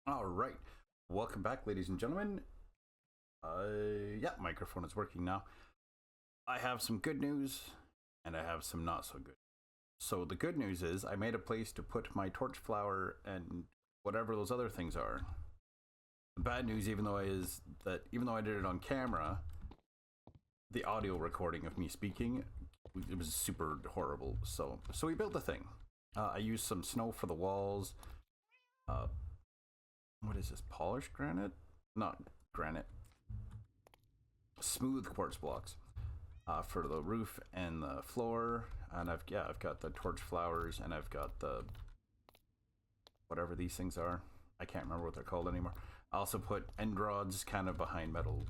All right. Welcome back, ladies and gentlemen. Yeah, microphone is working now. I have some good news and I have some not so good. So the good news is I made a place to put my torch flower and whatever those other things are. The bad news, even though I did it on camera, the audio recording of me speaking, it was super horrible. So we built the thing. I used some snow for the walls. Uh, what is this? Polished granite? Not granite. Smooth quartz blocks for the roof and the floor. And I've got the torch flowers and I've got the whatever these things are. I can't remember what they're called anymore. I also put end rods kind of behind metal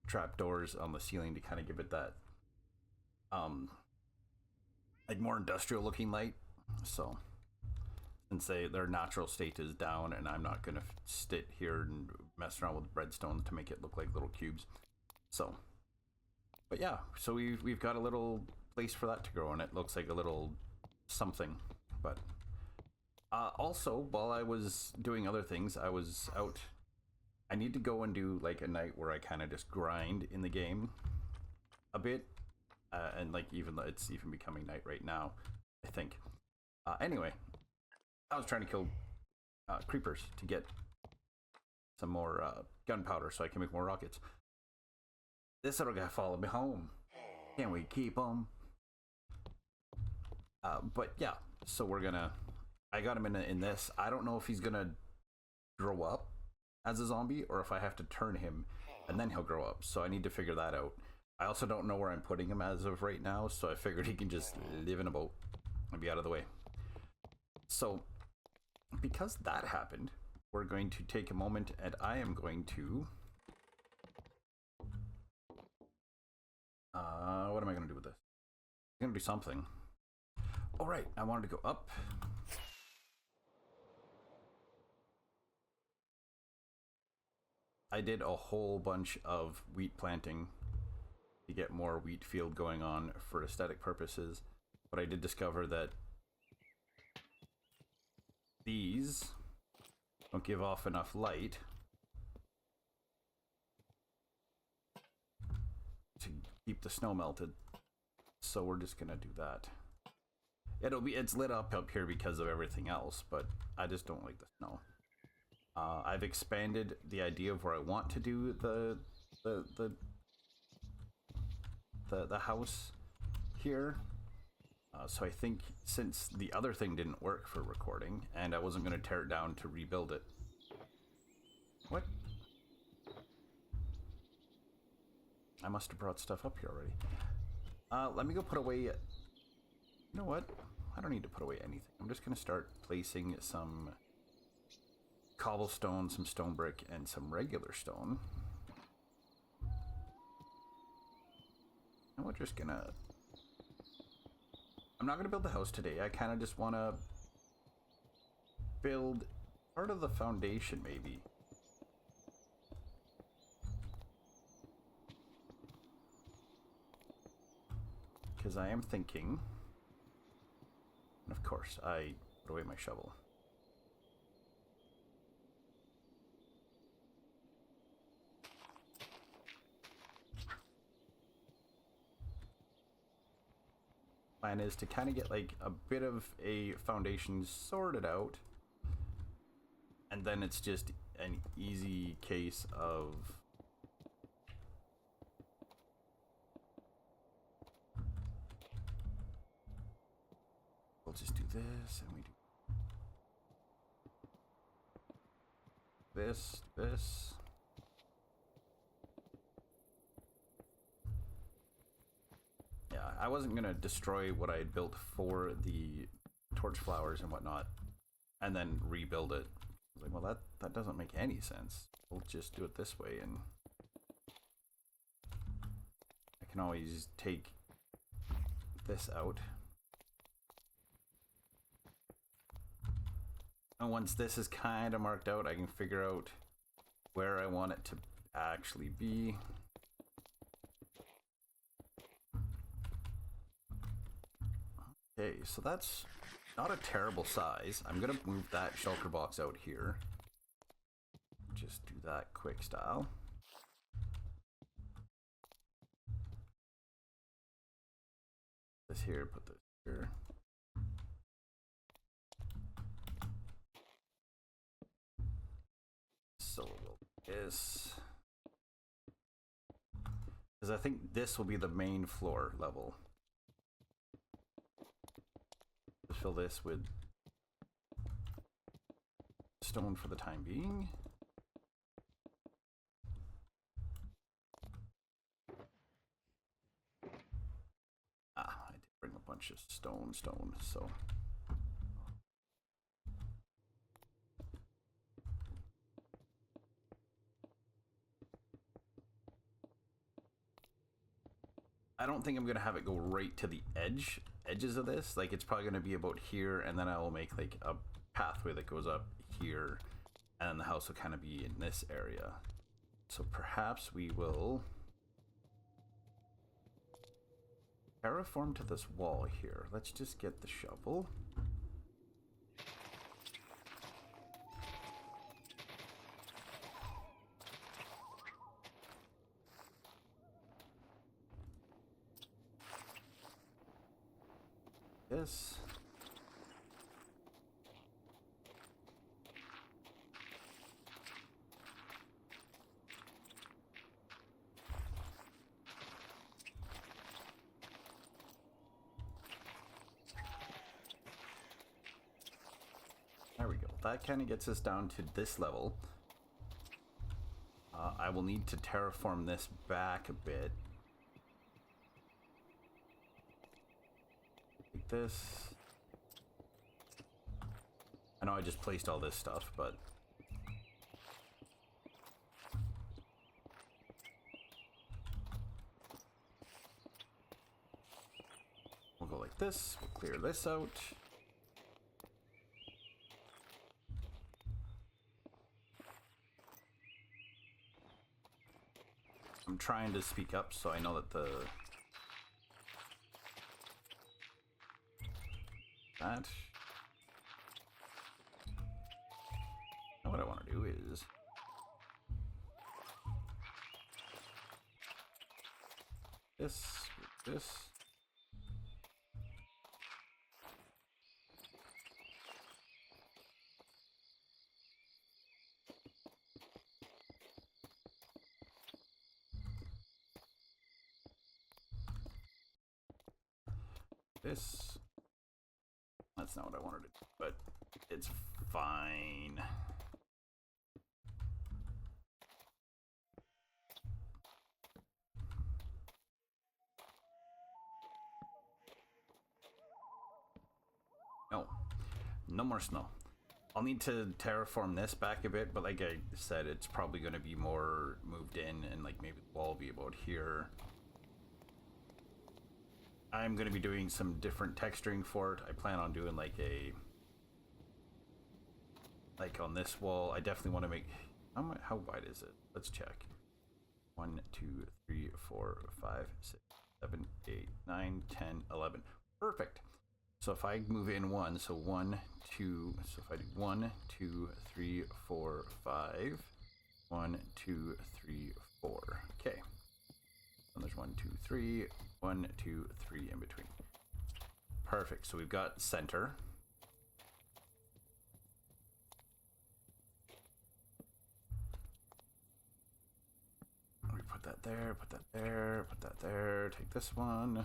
trapdoors on the ceiling to kind of give it that like more industrial looking light. So since their natural state is down, and I'm not gonna sit here and mess around with redstone to make it look like little cubes. So, but yeah, so we've got a little place for that to grow, and it looks like a little something. But also, while I was doing other things, I was out. I need to go and do like a night where I kind of just grind in the game a bit, and like even it's even becoming night right now, I think. Anyway, I was trying to kill creepers to get some more gunpowder so I can make more rockets. This little guy followed me home. Can we keep him? But yeah, so I got him in this. I don't know if he's gonna grow up as a zombie or if I have to turn him and then he'll grow up. So I need to figure that out. I also don't know where I'm putting him as of right now, so I figured he can just live in a boat and be out of the way. So because that happened, we're going to take a moment and I am going to what am I going to do with this? I'm going to do something. All right, I wanted to go up. I did a whole bunch of wheat planting to get more wheat field going on for aesthetic purposes, but I did discover that these don't give off enough light to keep the snow melted. So we're just gonna do that. It's lit up here because of everything else, but I just don't like the snow. I've expanded the idea of where I want to do the house here. So I think since the other thing didn't work for recording, and I wasn't going to tear it down to rebuild it. What? I must have brought stuff up here already. Let me go put away... You know what? I don't need to put away anything. I'm just going to start placing some cobblestone, some stone brick, and some regular stone. And we're just going to... I'm not going to build the house today. I kind of just want to build part of the foundation, maybe. Because I am thinking... And of course, I put away my shovel. Plan is to kind of get like a bit of a foundation sorted out, and then it's just an easy case of we'll just do this and we do this. Yeah, I wasn't gonna destroy what I had built for the torch flowers and whatnot, and then rebuild it. I was like, well, that doesn't make any sense. We'll just do it this way, and I can always take this out. And once this is kind of marked out, I can figure out where I want it to actually be. Okay, so that's not a terrible size. I'm gonna move that shulker box out here. just do that quick style. This here, put this here. So we'll do this. Because I think this will be the main floor level. Just fill this with stone for the time being. I did bring a bunch of stone, so. I don't think I'm gonna have it go right to the edges of this. Like, it's probably gonna be about here, and then I will make like a pathway that goes up here, and then the house will kind of be in this area. So perhaps we will terraform to this wall here. Let's just get the shovel. This. There we go. That kind of gets us down to this level. I will need to terraform this back a bit. Like this. I know I just placed all this stuff, but we'll go like this. We'll clear this out. I'm trying to speak up so I know that that. Now what I want to do is this. This. That's not what I wanted to do, but it's fine. No more snow. I'll need to terraform this back a bit, but like I said, it's probably going to be more moved in, and like maybe the wall will be about here. I'm going to be doing some different texturing for it. I plan on doing like on this wall. I definitely want to make, how wide is it? Let's check. 1, 2, 3, 4, 5, 6, 7, 8, 9, 10, 11. Perfect. So if I move in 1, so 1, 2, so if I do 1, 2, 3, 4, 5, 1, 2, 3, 4. Okay. And there's 1, 2, 3, 1, 2, 3 in between. Perfect. So we've got center. We put that there, put that there, put that there. Take this one.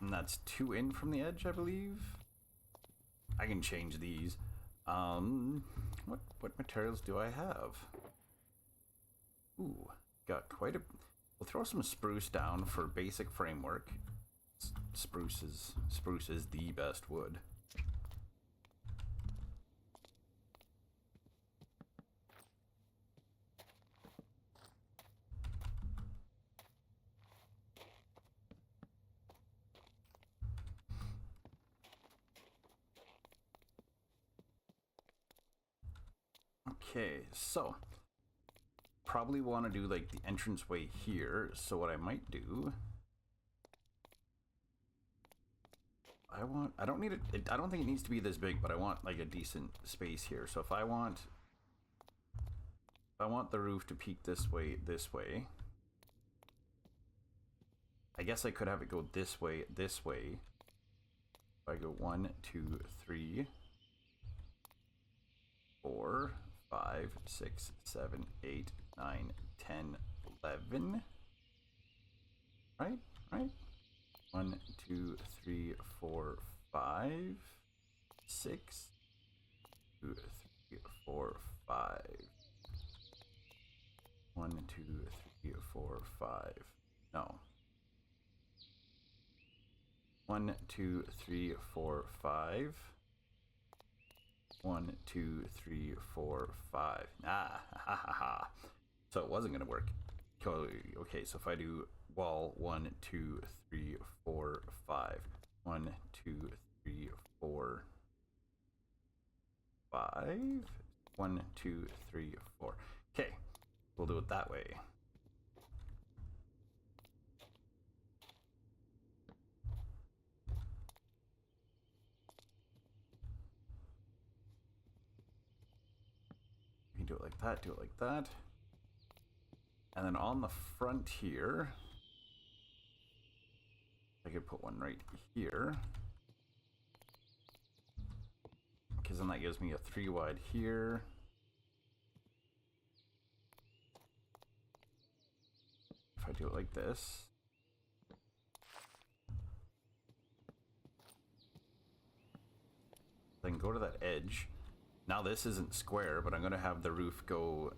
And that's 2 in from the edge, I believe. I can change these. What materials do I have? Ooh, got quite a... We'll throw some spruce down for basic framework. Spruce is the best wood. Okay, so probably want to do like the entranceway here. So what I might do, I don't need it, I don't think it needs to be this big, but I want like a decent space here. So if I want the roof to peak this way, I guess I could have it go this way. If I go 1, 2, 3, 4, 5, 6, 7, 8, 9, 10, 11. Right? 1, 2, 3, 4, 5, 6, 2, 3, 4, 5. 1, 2, 3, 4, 5. No. 1, 2, 3, 4, 5. 1, 2, 3, 4, 5. Ah, ha ha ha. So it wasn't gonna work. Okay, so if I do wall 1, 2, 3, 4, 5. 1, 2, 3, 4, 5. 1, 2, 3, 4. Okay, we'll do it that way. You can do it like that, do it like that. And then on the front here, I could put one right here. Because then that gives me a 3 wide here. If I do it like this. Then go to that edge. Now this isn't square, but I'm going to have the roof go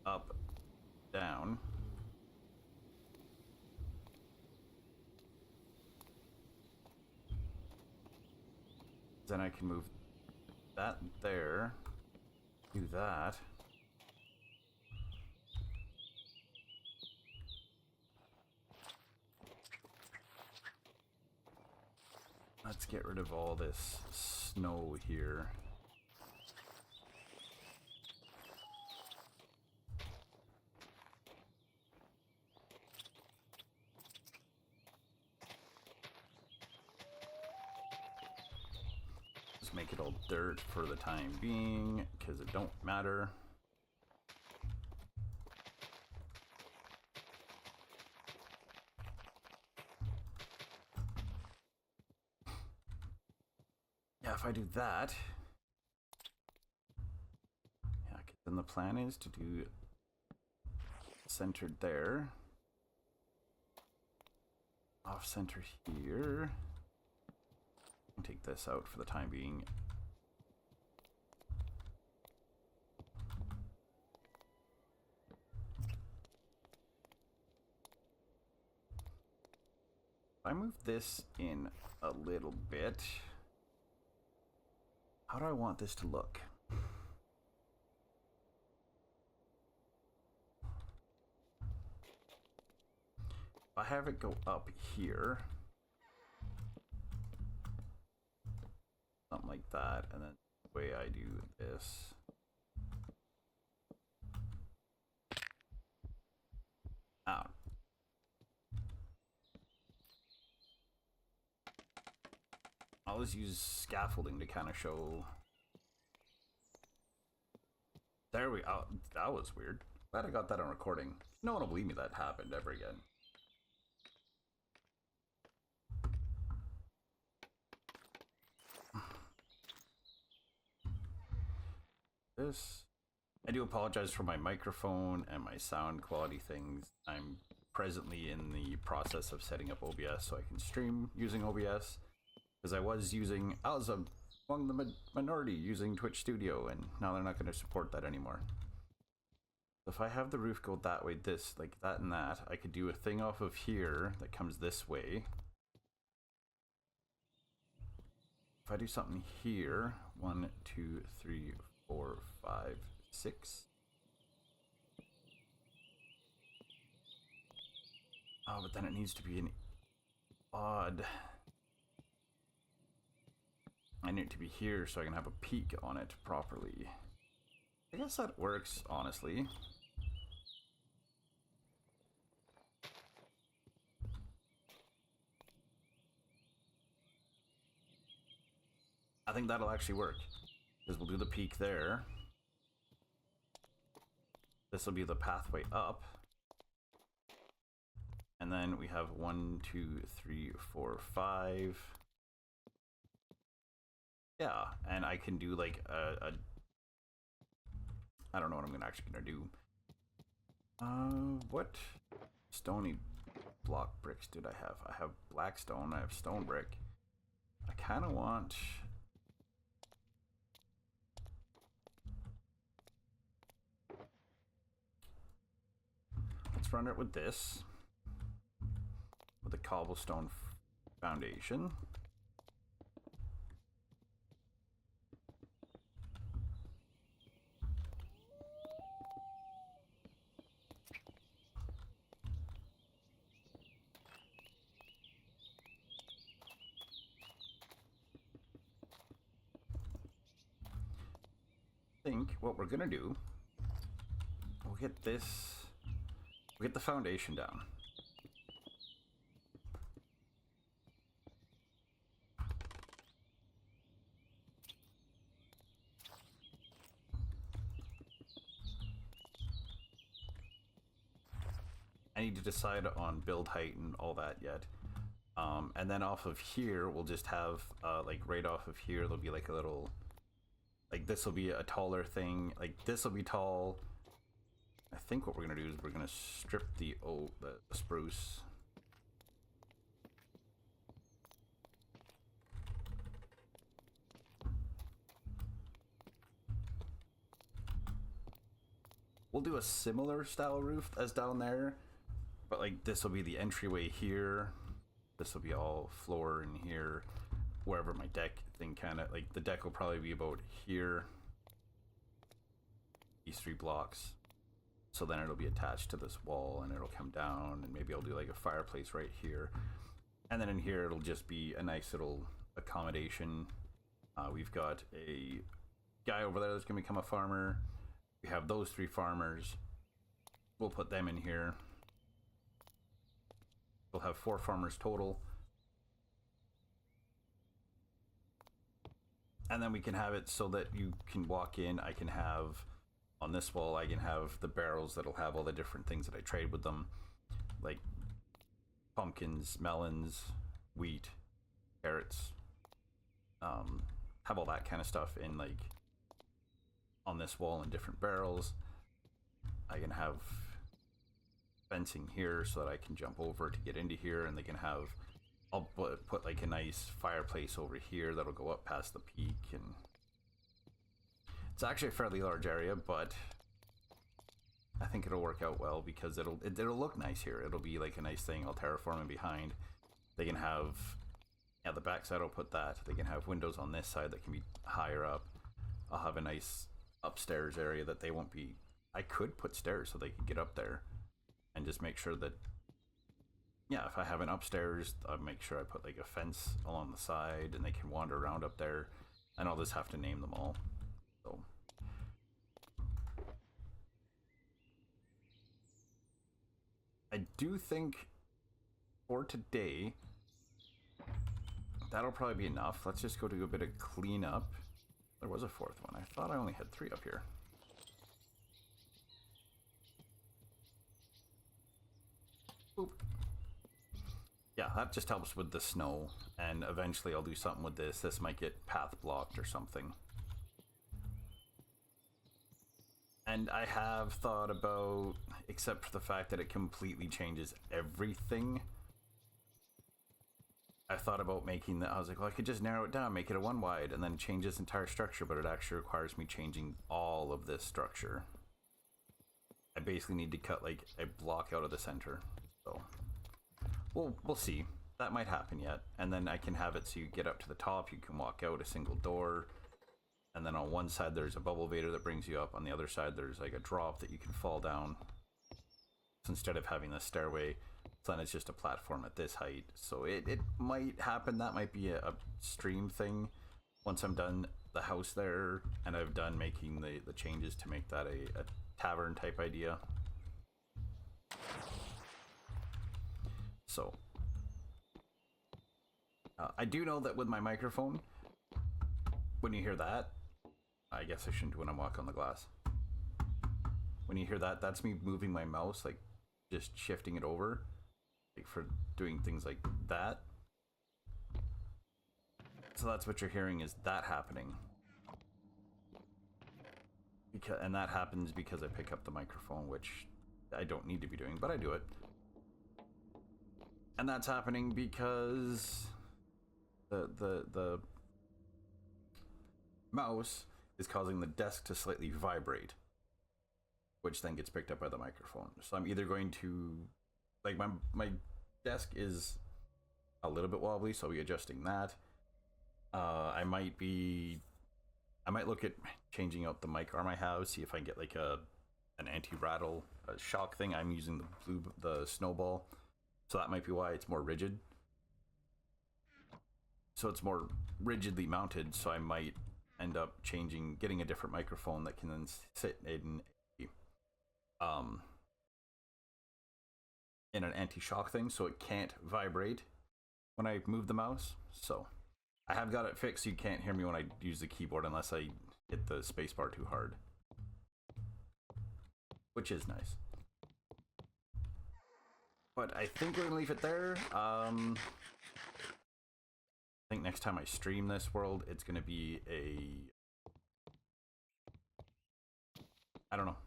up, down. Then I can move that there, do that. Let's get rid of all this snow here. Just make it all dirt for the time being, because it don't matter. Yeah, if I do that, yeah, then the plan is to do centered there, off center here. Take this out for the time being. If I move this in a little bit, how do I want this to look? If I have it go up here, something like that, and then the way I do this. Out. I'll just use scaffolding to kind of show. There we go. That was weird. Glad I got that on recording. No one will believe me that happened ever again. This. I do apologize for my microphone and my sound quality things. I'm presently in the process of setting up OBS so I can stream using OBS, because I was among the minority using Twitch Studio, and now they're not going to support that anymore. If I have the roof go that way, this, like that and that, I could do a thing off of here that comes this way. If I do something here, 1, 2, 3, 4, 5, 6. Oh, but then it needs to be an odd. I need it to be here so I can have a peak on it properly. I guess that works, honestly. I think that'll actually work. Because we'll do the peak there. This will be the pathway up. And then we have 1, 2, 3, 4, 5. Yeah, and I can do like I don't know what I'm actually gonna do. What stony block bricks did I have? I have black stone, I have stone brick. I kind of want... Let's run it with this. With a cobblestone foundation. I think what we're gonna do, we'll get this, we'll get the foundation down. I need to decide on build height and all that yet. And then off of here, we'll just have, like right off of here, there'll be like a little, like this will be a taller thing, like this will be tall. I think what we're gonna do is we're gonna strip the spruce. We'll do a similar style roof as down there, but like this will be the entryway here. This will be all floor in here, wherever my deck thing kind of, like the deck will probably be about here. These 3 blocks. So then it'll be attached to this wall and it'll come down, and maybe I'll do like a fireplace right here. And then in here it'll just be a nice little accommodation. We've got a guy over there that's gonna become a farmer. We have those 3 farmers. We'll put them in here. We'll have 4 farmers total. And then we can have it so that you can walk in. I can have, on this wall, I can have the barrels that'll have all the different things that I trade with them. Like pumpkins, melons, wheat, carrots. Have all that kind of stuff in like on this wall in different barrels. I can have fencing here so that I can jump over to get into here, and they can have, I'll put like a nice fireplace over here that'll go up past the peak, and it's actually a fairly large area, but I think it'll work out well because it'll look nice here. It'll be like a nice thing. I'll terraform in behind. They can have, yeah, the backside I'll put that. They can have windows on this side that can be higher up. I'll have a nice upstairs area that they won't be, I could put stairs so they could get up there. And just make sure that, yeah, if I have an upstairs, I'll make sure I put like a fence along the side and they can wander around up there, and I'll just have to name them all. So I do think for today that'll probably be enough. Let's just go do a bit of cleanup. There was a 4th one. I thought I only had 3 up here. Boop. Yeah, that just helps with the snow, and eventually I'll do something with this. This might get path blocked or something. And I have thought about, except for the fact that it completely changes everything, I thought about making that. I was like, well, I could just narrow it down, make it a 1 wide, and then change this entire structure, but it actually requires me changing all of this structure. I basically need to cut like a block out of the center. So we'll see. That might happen yet. And then I can have it so you get up to the top, you can walk out a single door, and then on one side there's a bubble vader that brings you up, on the other side there's like a drop that you can fall down. So instead of having the stairway, then it's just a platform at this height. So it might happen. That might be a stream thing once I'm done the house there and I've done making the changes to make that a tavern type idea. So I do know that with my microphone, when you hear that, I guess I shouldn't when I'm walking on the glass. When you hear that, that's me moving my mouse, like just shifting it over, like for doing things like that. So that's what you're hearing, is that happening. And that happens because I pick up the microphone, which I don't need to be doing, but I do it. And that's happening because the mouse is causing the desk to slightly vibrate, which then gets picked up by the microphone. So I'm either going to, like, my desk is a little bit wobbly, so I'll be adjusting that. I might look at changing out the mic arm I have, see if I can get like an anti-rattle shock thing. I'm using the Snowball, so that might be why it's more rigid. So it's more rigidly mounted, so I might end up getting a different microphone that can then sit in an anti-shock thing, so it can't vibrate when I move the mouse. So I have got it fixed so you can't hear me when I use the keyboard unless I hit the spacebar too hard, which is nice. But I think we're gonna leave it there. I think next time I stream this world, it's gonna be I don't know.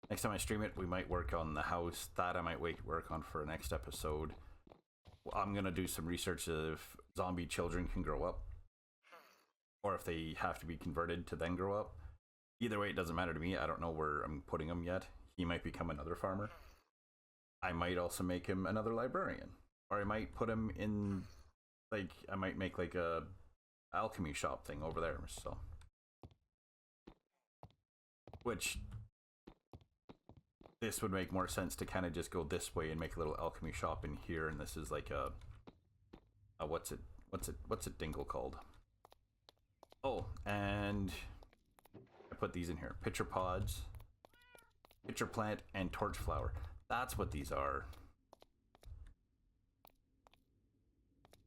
Next time I stream it, we might work on the house. That I might work on for a next episode. I'm gonna do some research if zombie children can grow up, or if they have to be converted to then grow up. Either way, it doesn't matter to me. I don't know where I'm putting him yet. He might become another farmer. I might also make him another librarian, or I might put him in, like, I might make like a alchemy shop thing over there. So, which this would make more sense to kind of just go this way and make a little alchemy shop in here, and this is like a what's it dingle called? Oh, and I put these in here. Pitcher pods, pitcher plant, and torch flower. That's what these are.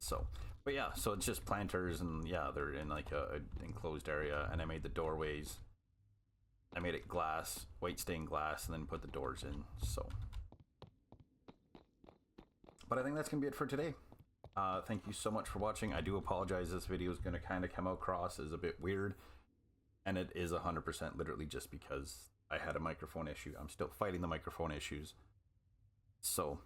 So, but yeah, so it's just planters, and yeah, they're in like a enclosed area, and I made the doorways. I made it glass, white stained glass, and then put the doors in. So, but I think that's gonna be it for today. Thank you so much for watching. I do apologize, this video is gonna kind of come across as a bit weird, and it is 100% literally just because I had a microphone issue. I'm still fighting the microphone issues. So,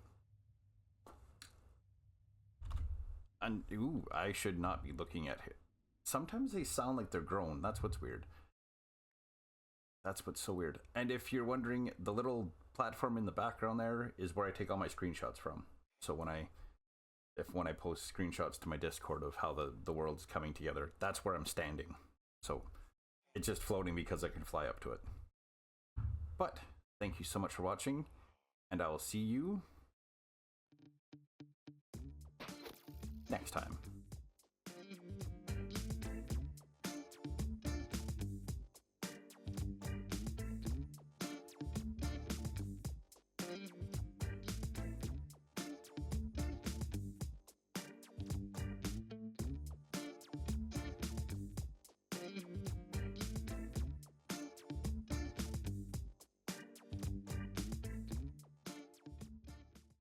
and ooh, I should not be looking at it. Sometimes they sound like they're grown. That's what's weird. That's what's so weird. And if you're wondering, the little platform in the background there is where I take all my screenshots from. So when I post screenshots to my Discord of how the world's coming together, that's where I'm standing. So it's just floating because I can fly up to it. But thank you so much for watching, and I will see you next time.